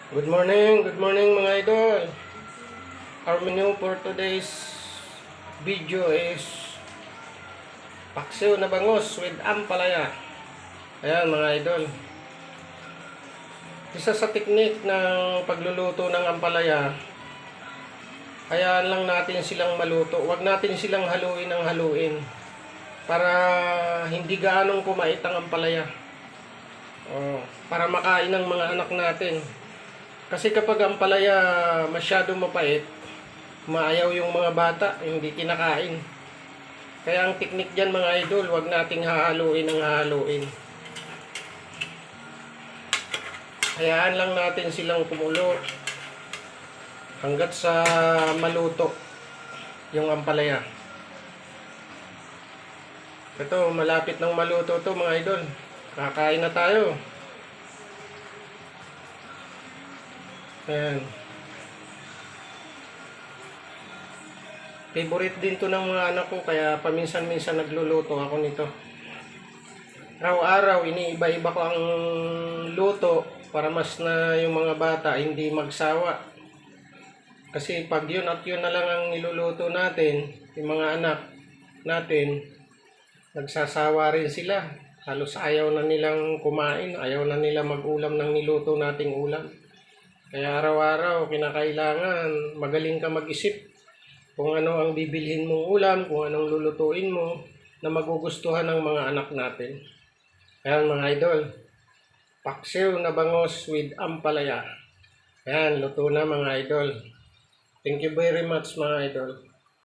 Good morning mga idol. Our menu for today's video is paksiw na bangus with ampalaya. Ayan mga idol. Isa sa teknik ng pagluluto ng ampalaya, hayaan lang natin silang maluto. Huwag natin silang haluin ng haluin para hindi gaanong kumait ang ampalaya. Para makain ng mga anak natin. Kasi kapag ang palaya masyado mapait, maayaw yung mga bata, hindi kinakain. Kaya ang teknik dyan mga idol, wag nating hahaluin ng hahaluin. Hayaan lang natin silang kumulo hanggat sa maluto yung ampalaya. Ito, malapit ng maluto to mga idol. Kakain na tayo. Ayan. Favorite din to ng mga anak ko, kaya paminsan-minsan nagluluto ako nito. Araw-araw iniiba-iba ko ang luto para mas na yung mga bata hindi magsawa. Kasi pag yun at yun na lang ang niluluto natin, yung mga anak natin, nagsasawa rin sila. Halos ayaw na nilang kumain, ayaw na nila mag-ulam ng niluto nating ulam. Kaya araw-araw kinakailangan magaling ka mag-isip kung ano ang bibilhin mong ulam, kung anong lulutuin mo na magugustuhan ng mga anak natin. Ayan mga idol, paksiw na bangus with ampalaya. Ayan, luto na mga idol. Thank you very much mga idol.